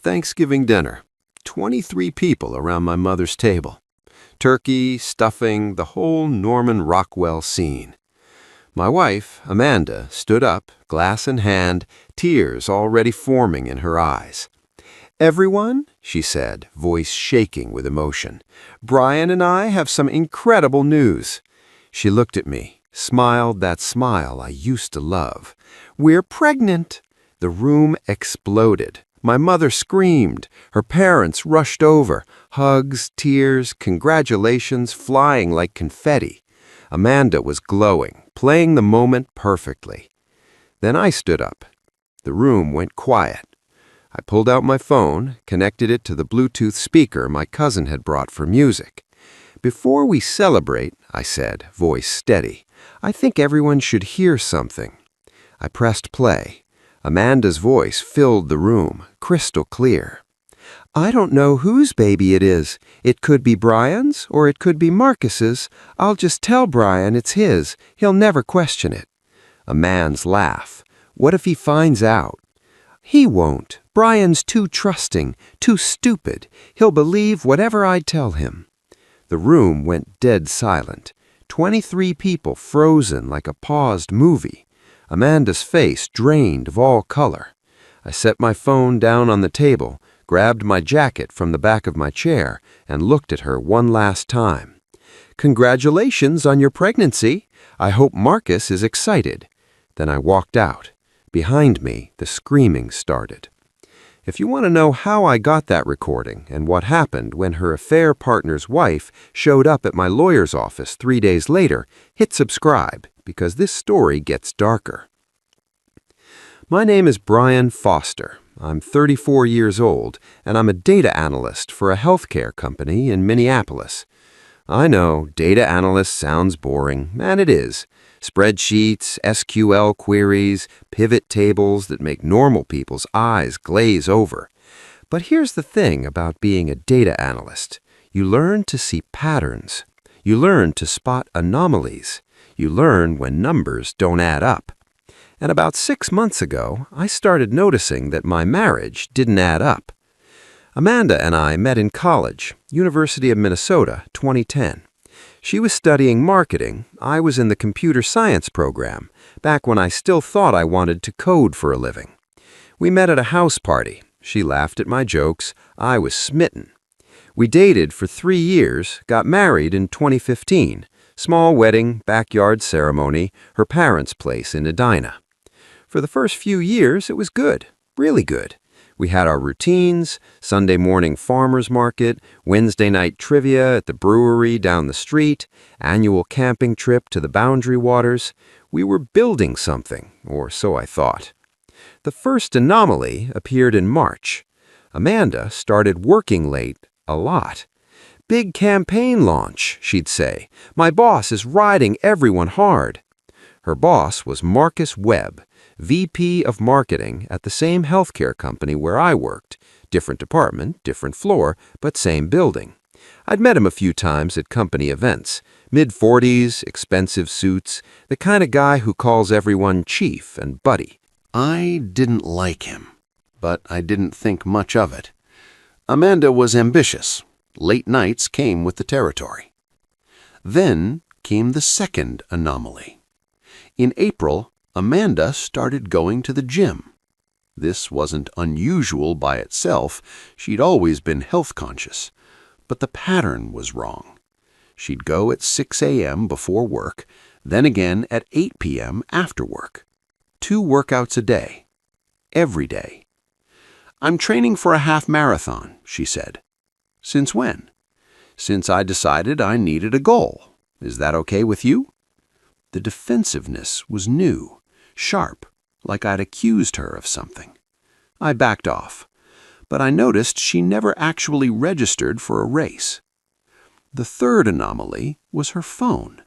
Thanksgiving dinner. 23 people around my mother's table. Turkey, stuffing, the whole Norman Rockwell scene. My wife, Amanda, stood up, glass in hand, tears already forming in her eyes. "Everyone," she said, voice shaking with emotion, "Brian and I have some incredible news." She looked at me, smiled that smile I used to love. "We're pregnant." The room exploded. My mother screamed. Her parents rushed over. Hugs, tears, congratulations flying like confetti. Amanda was glowing, playing the moment perfectly. Then I stood up. The room went quiet. I pulled out my phone, connected it to the Bluetooth speaker my cousin had brought for music. "Before we celebrate," I said, voice steady, "I think everyone should hear something." I pressed play. Amanda's voice filled the room, crystal clear. "I don't know whose baby it is. It could be Brian's or it could be Marcus's. I'll just tell Brian it's his. He'll never question it." A man's laugh. "What if he finds out?" "He won't. Brian's too trusting, too stupid. He'll believe whatever I tell him." The room went dead silent. 23 people frozen like a paused movie. Amanda's face drained of all color. I set my phone down on the table, grabbed my jacket from the back of my chair, and looked at her one last time. "Congratulations on your pregnancy. I hope Marcus is excited." Then I walked out. Behind me, the screaming started. If you want to know how I got that recording and what happened when her affair partner's wife showed up at my lawyer's office 3 days later, hit subscribe, because this story gets darker. My name is Brian Foster. I'm 34 years old, and I'm a data analyst for a healthcare company in Minneapolis. I know, data analyst sounds boring, and it is. Spreadsheets, SQL queries, pivot tables that make normal people's eyes glaze over. But here's the thing about being a data analyst. You learn to see patterns. You learn to spot anomalies. You learn when numbers don't add up. And about 6 months ago, I started noticing that my marriage didn't add up. Amanda and I met in college, University of Minnesota, 2010. She was studying marketing. I was in the computer science program, back when I still thought I wanted to code for a living. We met at a house party. She laughed at my jokes. I was smitten. We dated for 3 years, got married in 2015. Small wedding, backyard ceremony, her parents' place in Edina. For the first few years, it was good, really good. We had our routines, Sunday morning farmers market, Wednesday night trivia at the brewery down the street, annual camping trip to the Boundary Waters. We were building something, or so I thought. The first anomaly appeared in March. Amanda started working late a lot. "Big campaign launch," she'd say. "My boss is riding everyone hard." Her boss was Marcus Webb, VP of Marketing at the same healthcare company where I worked. Different department, different floor, but same building. I'd met him a few times at company events. Mid-40s, expensive suits, the kind of guy who calls everyone chief and buddy. I didn't like him, but I didn't think much of it. Amanda was ambitious. Late nights came with the territory. Then came the second anomaly. In April, Amanda started going to the gym. This wasn't unusual by itself. She'd always been health conscious. But the pattern was wrong. She'd go at 6 a.m. before work, then again at 8 p.m. after work. 2 workouts a day. Every day. "I'm training for a half marathon," she said. "Since when?" "Since I decided I needed a goal. Is that okay with you?" The defensiveness was new, sharp, like I'd accused her of something. I backed off, but I noticed she never actually registered for a race. The third anomaly was her phone.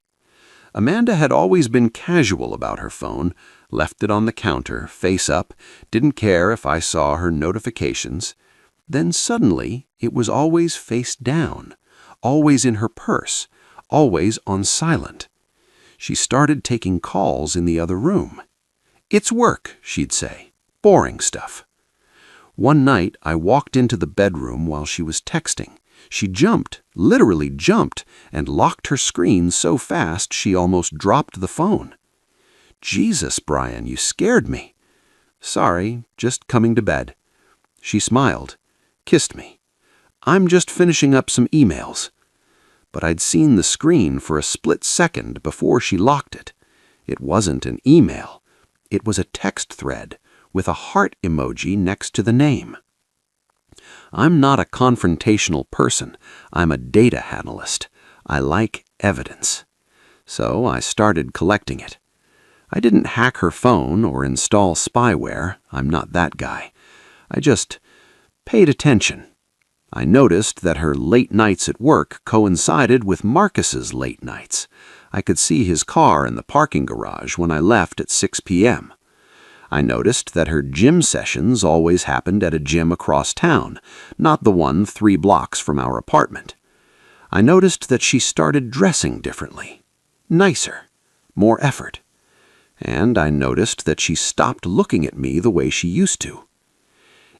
Amanda had always been casual about her phone, left it on the counter, face up, didn't care if I saw her notifications. Then suddenly, it was always face down, always in her purse, always on silent. She started taking calls in the other room. "It's work," she'd say. "Boring stuff." One night, I walked into the bedroom while she was texting. She jumped, literally jumped, and locked her screen so fast she almost dropped the phone. "Jesus, Brian, you scared me." "Sorry, just coming to bed." She smiled, kissed me. "I'm just finishing up some emails." But I'd seen the screen for a split second before she locked it. It wasn't an email. It was a text thread with a heart emoji next to the name. I'm not a confrontational person. I'm a data analyst. I like evidence. So I started collecting it. I didn't hack her phone or install spyware. I'm not that guy. I just paid attention. I noticed that her late nights at work coincided with Marcus's late nights. I could see his car in the parking garage when I left at 6 p.m. I noticed that her gym sessions always happened at a gym across town, not the one 3 blocks from our apartment. I noticed that she started dressing differently, nicer, more effort. And I noticed that she stopped looking at me the way she used to.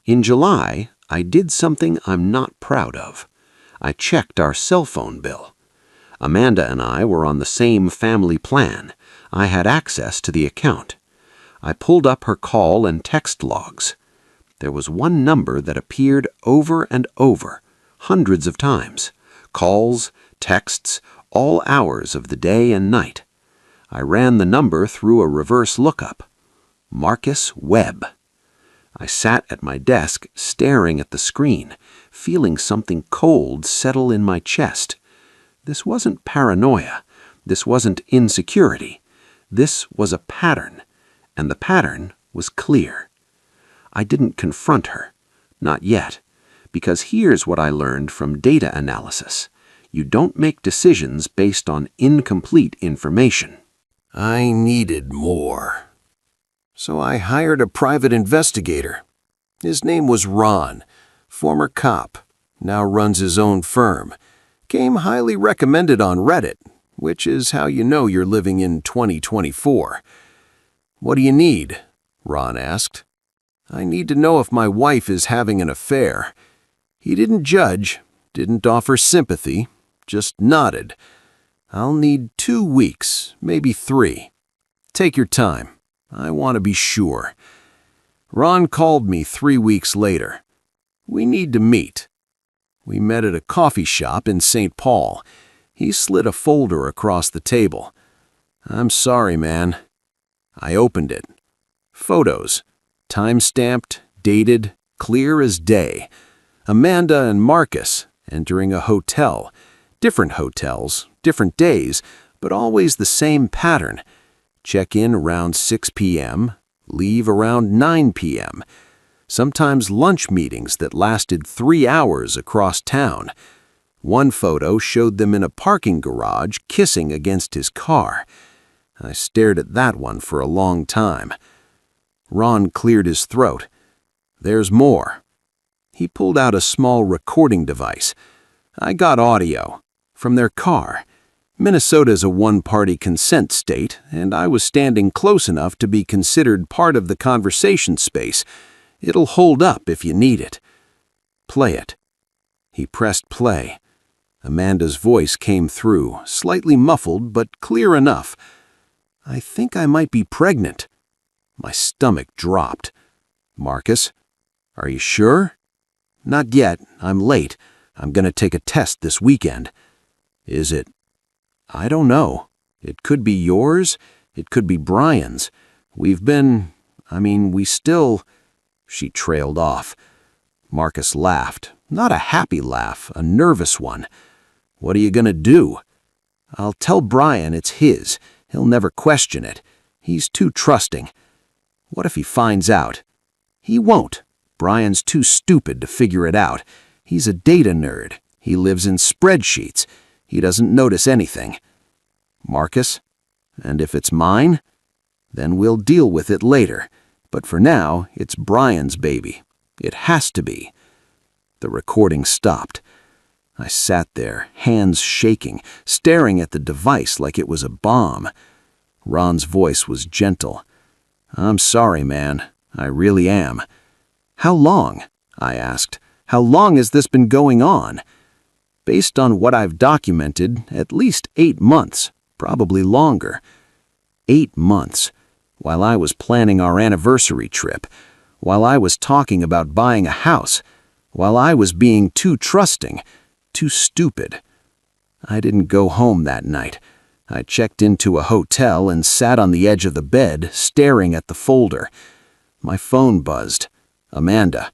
In July, I did something I'm not proud of. I checked our cell phone bill. Amanda and I were on the same family plan. I had access to the account. I pulled up her call and text logs. There was one number that appeared over and over, hundreds of times. Calls, texts, all hours of the day and night. I ran the number through a reverse lookup. Marcus Webb. I sat at my desk staring at the screen, feeling something cold settle in my chest. This wasn't paranoia. This wasn't insecurity. This was a pattern, and the pattern was clear. I didn't confront her. Not yet. Because here's what I learned from data analysis. You don't make decisions based on incomplete information. I needed more. So I hired a private investigator. His name was Ron, former cop, now runs his own firm. Came highly recommended on Reddit, which is how you know you're living in 2024. "What do you need?" Ron asked. "I need to know if my wife is having an affair." He didn't judge, didn't offer sympathy, just nodded. "I'll need 2 weeks, maybe 3. Take your time. I want to be sure." Ron called me 3 weeks later. "We need to meet." We met at a coffee shop in St. Paul. He slid a folder across the table. "I'm sorry, man." I opened it. Photos. Time-stamped, dated, clear as day. Amanda and Marcus entering a hotel. Different hotels, different days, but always the same pattern. Check in around 6 p.m., leave around 9 p.m. Sometimes lunch meetings that lasted 3 hours across town. One photo showed them in a parking garage kissing against his car. I stared at that one for a long time. Ron cleared his throat. "There's more." He pulled out a small recording device. I got audio from their car. Minnesota's a one-party consent state, and I was standing close enough to be considered part of the conversation space. It'll hold up if you need it. "Play it." He pressed play. Amanda's voice came through, slightly muffled but clear enough. "I think I might be pregnant." My stomach dropped. "Marcus, are you sure?" "Not yet. I'm late. I'm going to take a test this weekend." "Is it?" "I don't know. It could be yours. It could be Brian's. We still—" She trailed off. Marcus laughed. Not a happy laugh, a nervous one. "What are you going to do?" "I'll tell Brian it's his. He'll never question it. He's too trusting." "What if he finds out?" "He won't. Brian's too stupid to figure it out. He's a data nerd. He lives in spreadsheets. He doesn't notice anything." "Marcus? And if it's mine? Then we'll deal with it later. But for now, it's Brian's baby. It has to be." The recording stopped. I sat there, hands shaking, staring at the device like it was a bomb. Ron's voice was gentle. "I'm sorry, man. I really am." "How long?" I asked. "How long has this been going on?" "Based on what I've documented, at least 8 months, probably longer." 8 months, while I was planning our anniversary trip, while I was talking about buying a house, while I was being too trusting, too stupid. I didn't go home that night. I checked into a hotel and sat on the edge of the bed, staring at the folder. My phone buzzed. "Amanda,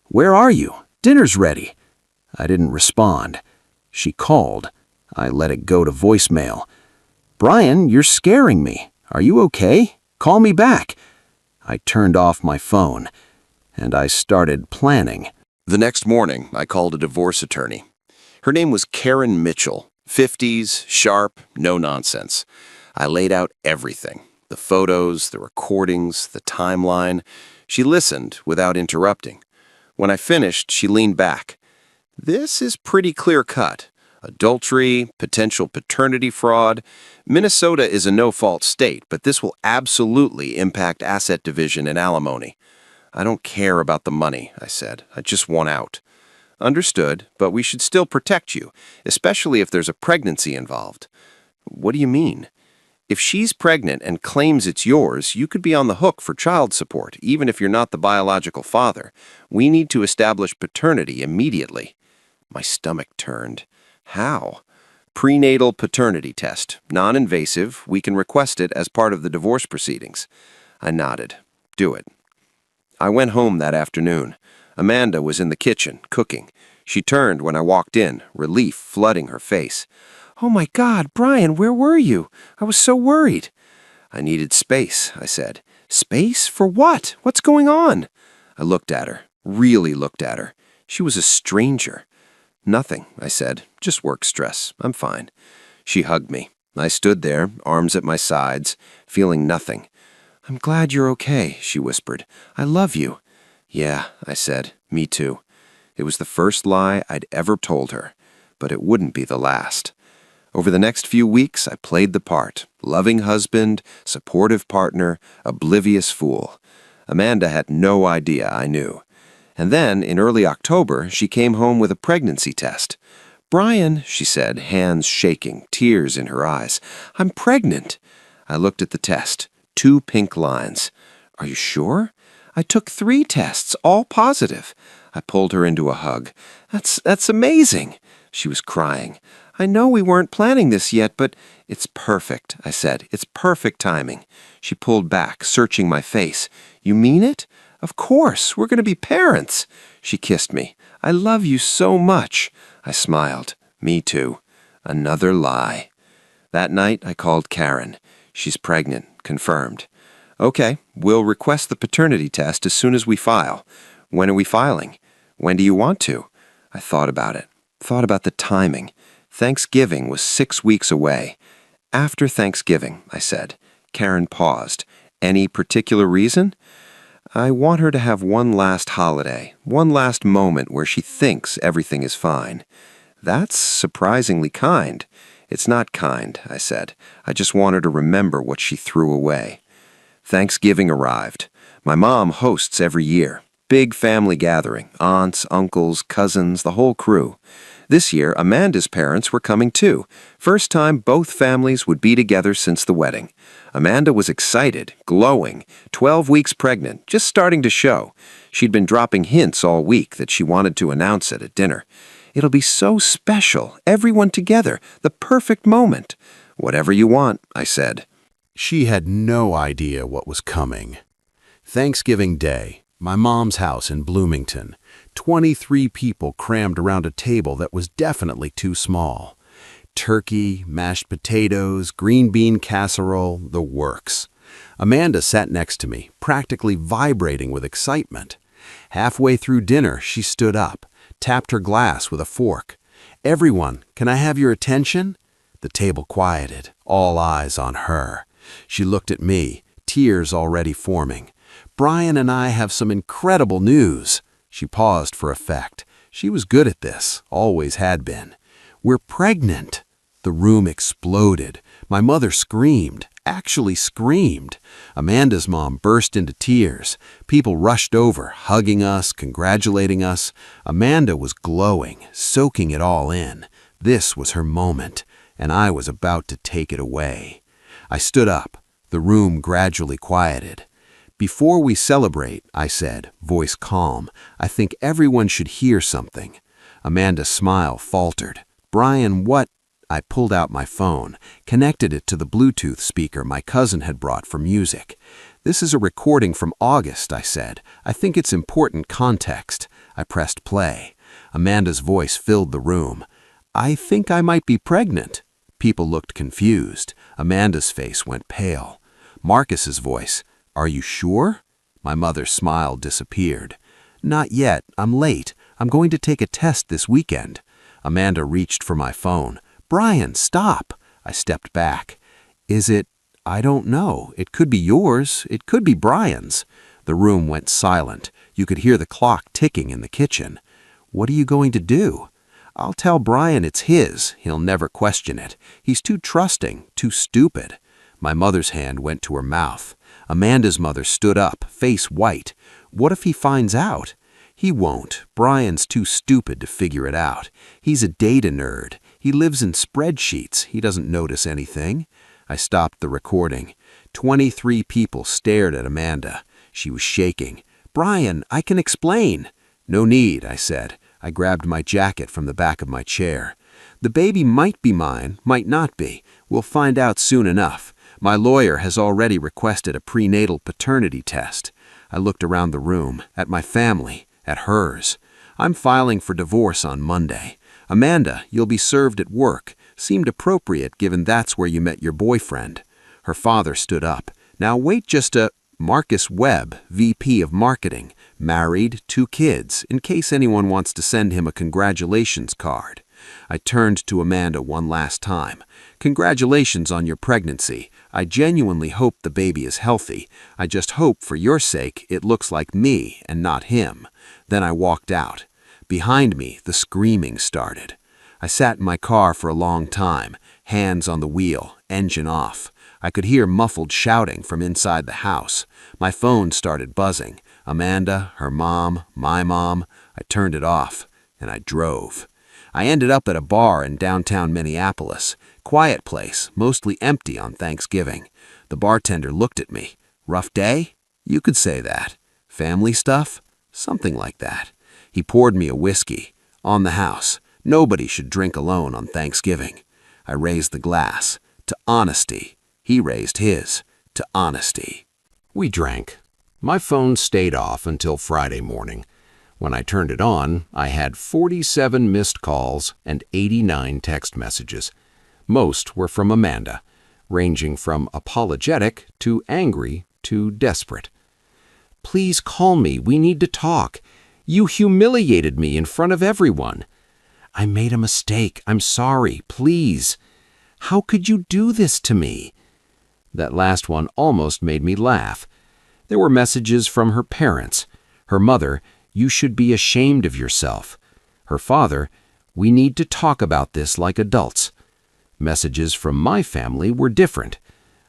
where are you? Dinner's ready." I didn't respond. She called. I let it go to voicemail. "Brian, you're scaring me. Are you okay? Call me back." I turned off my phone, and I started planning. The next morning, I called a divorce attorney. Her name was Karen Mitchell, 50s, sharp, no nonsense. I laid out everything, the photos, the recordings, the timeline. She listened without interrupting. When I finished, she leaned back. "This is pretty clear-cut. Adultery, potential paternity fraud. Minnesota is a no-fault state, but this will absolutely impact asset division and alimony." "I don't care about the money," I said. "I just want out." "Understood, but we should still protect you, especially if there's a pregnancy involved." "What do you mean?" "If she's pregnant and claims it's yours, you could be on the hook for child support, even if you're not the biological father. We need to establish paternity immediately." My stomach turned. "How?" "Prenatal paternity test. Non-invasive. We can request it as part of the divorce proceedings." I nodded. "Do it." I went home that afternoon. Amanda was in the kitchen, cooking. She turned when I walked in, relief flooding her face. "Oh my God, Brian, where were you? I was so worried." "I needed space," I said. "Space? For what? What's going on?" I looked at her, really looked at her. She was a stranger. "Nothing," I said. "Just work stress. I'm fine." She hugged me. I stood there, arms at my sides, feeling nothing. "I'm glad you're okay," she whispered. "I love you." "Yeah," I said. "Me too." It was the first lie I'd ever told her, but it wouldn't be the last. Over the next few weeks, I played the part. Loving husband, supportive partner, oblivious fool. Amanda had no idea I knew. And then, in early October, she came home with a pregnancy test. "Brian," she said, hands shaking, tears in her eyes, "I'm pregnant." I looked at the test. 2 pink lines. "Are you sure?" "I took 3 tests, all positive." I pulled her into a hug. That's amazing." She was crying. "I know we weren't planning this yet, but—" "It's perfect," I said. "It's perfect timing." She pulled back, searching my face. "You mean it?" "Of course. We're going to be parents." She kissed me. "I love you so much." I smiled. "Me too." Another lie. That night, I called Karen. "She's pregnant. Confirmed." "Okay, we'll request the paternity test as soon as we file." "When are we filing?" "When do you want to?" I thought about it. Thought about the timing. Thanksgiving was 6 weeks away. "After Thanksgiving," I said. Karen paused. "Any particular reason?" "I want her to have one last holiday, one last moment where she thinks everything is fine." "That's surprisingly kind." "It's not kind," I said. "I just want her to remember what she threw away." Thanksgiving arrived. My mom hosts every year. Big family gathering, aunts, uncles, cousins, the whole crew. This year, Amanda's parents were coming too. First time both families would be together since the wedding. Amanda was excited, glowing, 12 weeks pregnant, just starting to show. She'd been dropping hints all week that she wanted to announce it at dinner. "It'll be so special, everyone together, the perfect moment." "Whatever you want," I said. She had no idea what was coming. Thanksgiving Day, my mom's house in Bloomington. 23 people crammed around a table that was definitely too small. Turkey, mashed potatoes, green bean casserole, the works. Amanda sat next to me, practically vibrating with excitement. Halfway through dinner, she stood up, tapped her glass with a fork. "Everyone, can I have your attention?" The table quieted, all eyes on her. She looked at me, tears already forming. "Brian and I have some incredible news." She paused for effect. She was good at this, always had been. "We're pregnant." The room exploded. My mother screamed. actually screamed. Amanda's mom burst into tears. People rushed over, hugging us, congratulating us. Amanda was glowing, soaking it all in. This was her moment, and I was about to take it away. I stood up. The room gradually quieted. "Before we celebrate," I said, voice calm, "I think everyone should hear something." Amanda's smile faltered. "Brian, what?" I pulled out my phone, connected it to the Bluetooth speaker my cousin had brought for music. "This is a recording from August," I said. "I think it's important context." I pressed play. Amanda's voice filled the room. "I think I might be pregnant." People looked confused. Amanda's face went pale. Marcus's voice, "Are you sure?" My mother's smile disappeared. "Not yet. I'm late. I'm going to take a test this weekend." Amanda reached for my phone. "Brian, stop!" I stepped back. "Is it? I don't know. It could be yours. It could be Brian's." The room went silent. You could hear the clock ticking in the kitchen. "What are you going to do?" "I'll tell Brian it's his. He'll never question it. He's too trusting, too stupid." My mother's hand went to her mouth. Amanda's mother stood up, face white. "What if he finds out?" "He won't. Brian's too stupid to figure it out. He's a data nerd. He lives in spreadsheets. He doesn't notice anything." I stopped the recording. 23 people stared at Amanda. She was shaking. "Brian, I can explain." "No need," I said. I grabbed my jacket from the back of my chair. "The baby might be mine, might not be. We'll find out soon enough. My lawyer has already requested a prenatal paternity test." I looked around the room, at my family, at hers. "I'm filing for divorce on Monday. Amanda, you'll be served at work. Seemed appropriate given that's where you met your boyfriend." Her father stood up. "Now wait just a—" "Marcus Webb, VP of Marketing. Married, 2 kids, in case anyone wants to send him a congratulations card." I turned to Amanda one last time. "Congratulations on your pregnancy. I genuinely hope the baby is healthy. I just hope, for your sake, it looks like me and not him." Then I walked out. Behind me, the screaming started. I sat in my car for a long time, hands on the wheel, engine off. I could hear muffled shouting from inside the house. My phone started buzzing. Amanda, her mom, my mom. I turned it off, and I drove. I ended up at a bar in downtown Minneapolis. Quiet place, mostly empty on Thanksgiving. The bartender looked at me. "Rough day?" "You could say that." "Family stuff?" "Something like that." He poured me a whiskey. "On the house. Nobody should drink alone on Thanksgiving." I raised the glass. "To honesty." He raised his. "To honesty." We drank. My phone stayed off until Friday morning. When I turned it on, I had 47 missed calls and 89 text messages. Most were from Amanda, ranging from apologetic to angry to desperate. "Please call me. We need to talk. You humiliated me in front of everyone." "I made a mistake. I'm sorry. Please." "How could you do this to me?" That last one almost made me laugh. There were messages from her parents. Her mother, "You should be ashamed of yourself." Her father, "We need to talk about this like adults." Messages from my family were different.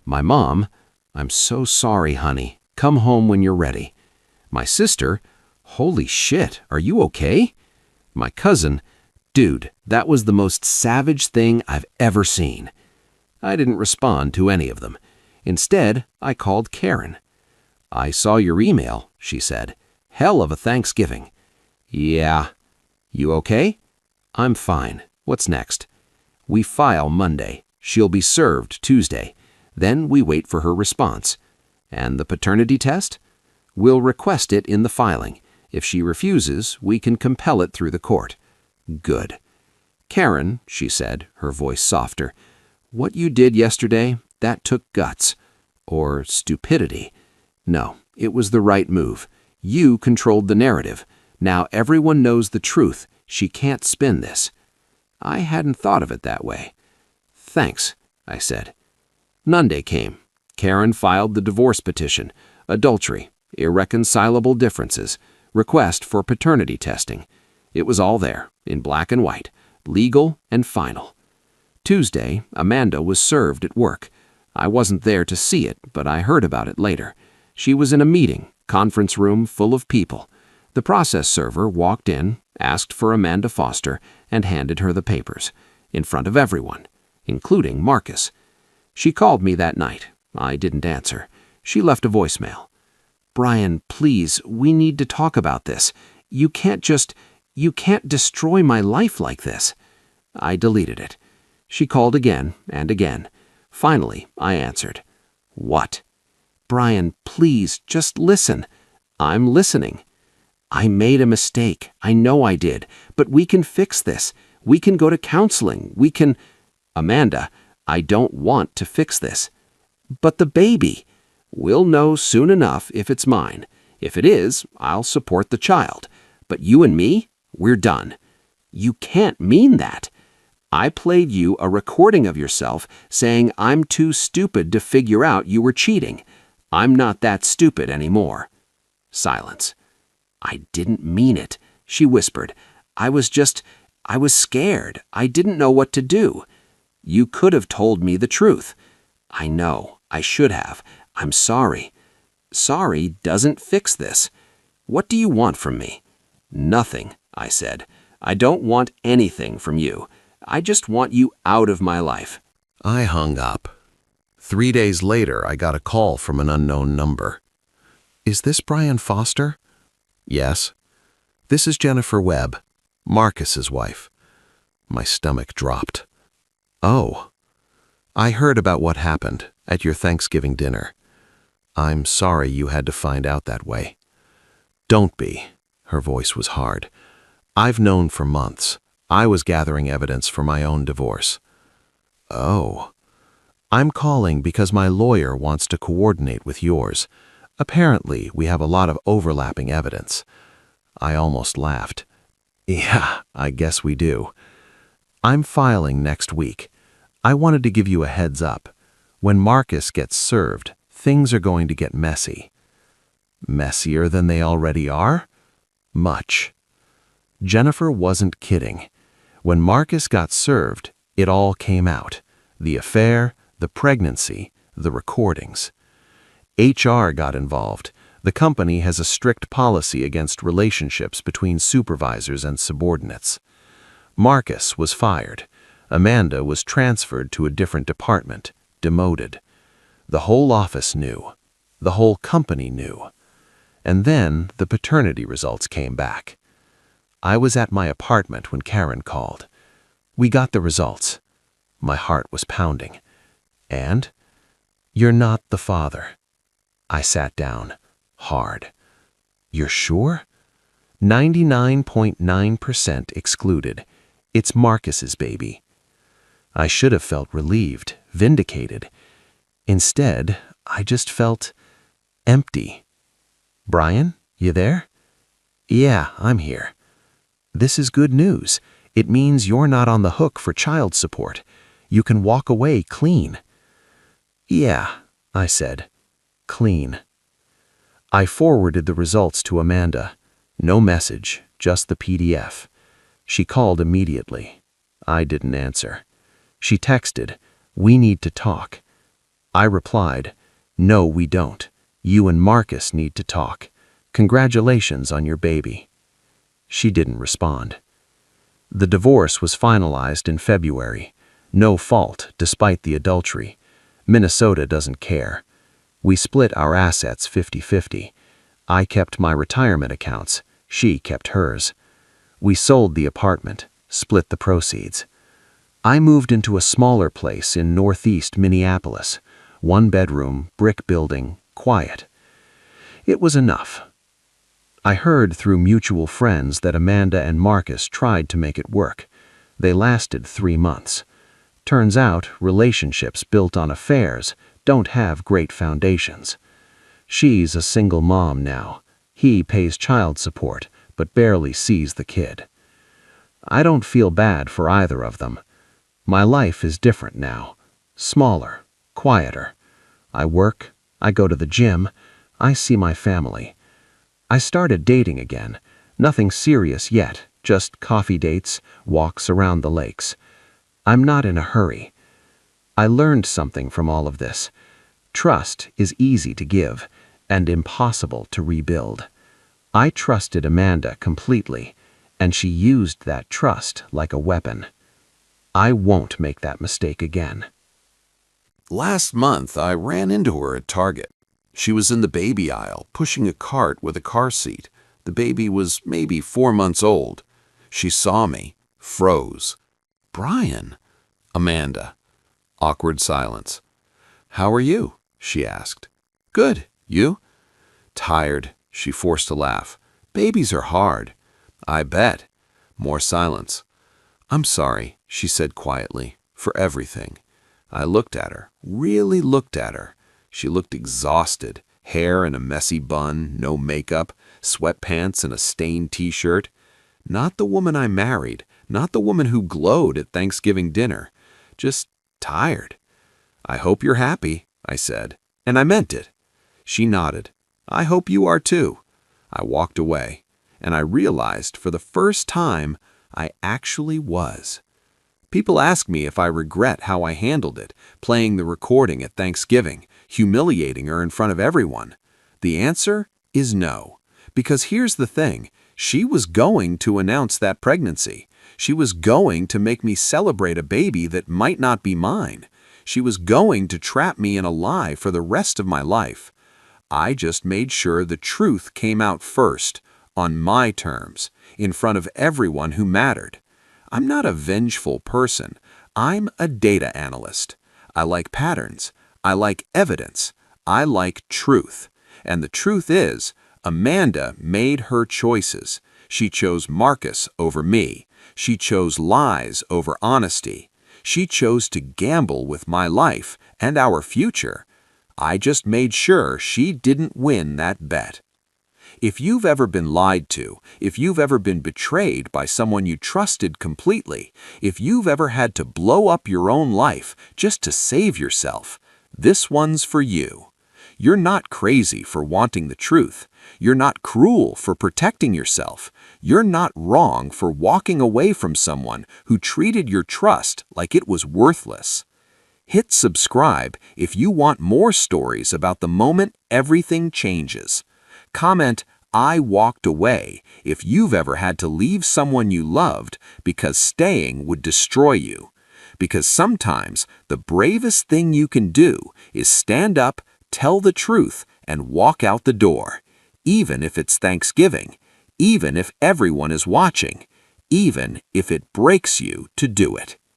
My mom, "I'm so sorry, honey. Come home when you're ready." My sister, "Holy shit, are you okay?" My cousin, "Dude, that was the most savage thing I've ever seen." I didn't respond to any of them. Instead, I called Karen. "I saw your email," she said. "Hell of a Thanksgiving." "Yeah." "You okay?" "I'm fine. What's next?" "We file Monday. She'll be served Tuesday. Then we wait for her response." "And the paternity test?" "We'll request it in the filing. If she refuses, we can compel it through the court." "Good." "Karen," she said, her voice softer, "what you did yesterday, that took guts. Or stupidity. No, it was the right move. You controlled the narrative. Now everyone knows the truth. She can't spin this." "I hadn't thought of it that way." "Thanks," I said. Monday came. Karen filed the divorce petition. Adultery, irreconcilable differences, request for paternity testing. It was all there, in black and white, legal and final. Tuesday, Amanda was served at work. I wasn't there to see it, but I heard about it later. She was in a meeting, conference room full of people. The process server walked in, asked for Amanda Foster, and handed her the papers, in front of everyone, including Marcus. She called me that night. I didn't answer. She left a voicemail. "Brian, please, we need to talk about this. You can't destroy my life like this." I deleted it. She called again and again. Finally, I answered. "What?" "Brian, please, just listen." "I'm listening." "I made a mistake. I know I did. But we can fix this. We can go to counseling. We can—" "Amanda, I don't want to fix this." "But the baby—" "We'll know soon enough if it's mine. If it is, I'll support the child. But you and me, we're done." "You can't mean that." "I played you a recording of yourself saying I'm too stupid to figure out you were cheating. I'm not that stupid anymore." Silence. "I didn't mean it," she whispered. I was scared. I didn't know what to do." "You could have told me the truth." "I know. I should have. I'm sorry." "Sorry doesn't fix this." "What do you want from me?" "Nothing," I said. "I don't want anything from you. I just want you out of my life." I hung up. 3 days later, I got a call from an unknown number. "Is this Brian Foster?" "Yes." "This is Jennifer Webb, Marcus's wife." My stomach dropped. "Oh. I heard about what happened at your Thanksgiving dinner. I'm sorry you had to find out that way." "Don't be." Her voice was hard. "I've known for months. I was gathering evidence for my own divorce." "Oh. I'm calling because my lawyer wants to coordinate with yours. Apparently, we have a lot of overlapping evidence." I almost laughed. "Yeah, I guess we do. I'm filing next week. I wanted to give you a heads up. When Marcus gets served, things are going to get messy." "Messier than they already are?" "Much." Jennifer wasn't kidding. When Marcus got served, it all came out. The affair, the pregnancy, the recordings. HR got involved. The company has a strict policy against relationships between supervisors and subordinates. Marcus was fired. Amanda was transferred to a different department, demoted. The whole office knew. The whole company knew. And then the paternity results came back. I was at my apartment when Karen called. We got the results. My heart was pounding. "And?" "You're not the father." I sat down, hard. "You're sure?" 99.9% excluded. It's Marcus's baby." I should have felt relieved, vindicated. Instead, I just felt empty. "Brian, you there?" "Yeah, I'm here." "This is good news. It means you're not on the hook for child support. You can walk away clean." "Yeah," I said. "Clean." I forwarded the results to Amanda. No message, just the PDF. She called immediately. I didn't answer. She texted, "We need to talk." I replied, "No, we don't. You and Marcus need to talk. Congratulations on your baby." She didn't respond. The divorce was finalized in February. No fault, despite the adultery. Minnesota doesn't care. We split our assets 50-50. I kept my retirement accounts. She kept hers. We sold the apartment, split the proceeds. I moved into a smaller place in northeast Minneapolis. 1 bedroom, brick building, quiet. It was enough. I heard through mutual friends that Amanda and Marcus tried to make it work. They lasted 3 months. Turns out relationships built on affairs don't have great foundations. She's a single mom now. He pays child support, but barely sees the kid. I don't feel bad for either of them. My life is different now. Smaller, quieter. I work, I go to the gym, I see my family. I started dating again. Nothing serious yet, just coffee dates, walks around the lakes. I'm not in a hurry. I learned something from all of this. Trust is easy to give and impossible to rebuild. I trusted Amanda completely, and she used that trust like a weapon. I won't make that mistake again. Last month, I ran into her at Target. She was in the baby aisle, pushing a cart with a car seat. The baby was maybe 4 months old. She saw me, froze. "Brian." "Amanda." Awkward silence. "How are you?" she asked. "Good. You?" "Tired." She forced a laugh. "Babies are hard." "I bet." More silence. "I'm sorry," she said quietly, "for everything." I looked at her, really looked at her. She looked exhausted, hair in a messy bun, no makeup, sweatpants and a stained t-shirt. Not the woman I married, not the woman who glowed at Thanksgiving dinner. Just tired. "I hope you're happy," I said, and I meant it. She nodded. "I hope you are too." I walked away, and I realized for the first time I actually was. People ask me if I regret how I handled it, playing the recording at Thanksgiving, humiliating her in front of everyone. The answer is no. Because here's the thing, she was going to announce that pregnancy. She was going to make me celebrate a baby that might not be mine. She was going to trap me in a lie for the rest of my life. I just made sure the truth came out first, on my terms, in front of everyone who mattered. I'm not a vengeful person. I'm a data analyst. I like patterns. I like evidence. I like truth. And the truth is, Amanda made her choices. She chose Marcus over me. She chose lies over honesty. She chose to gamble with my life and our future. I just made sure she didn't win that bet. If you've ever been lied to, if you've ever been betrayed by someone you trusted completely, if you've ever had to blow up your own life just to save yourself, this one's for you. You're not crazy for wanting the truth. You're not cruel for protecting yourself. You're not wrong for walking away from someone who treated your trust like it was worthless. Hit subscribe if you want more stories about the moment everything changes. Comment, "I walked away," if you've ever had to leave someone you loved because staying would destroy you. Because sometimes the bravest thing you can do is stand up, tell the truth, and walk out the door. Even if it's Thanksgiving, even if everyone is watching, even if it breaks you to do it.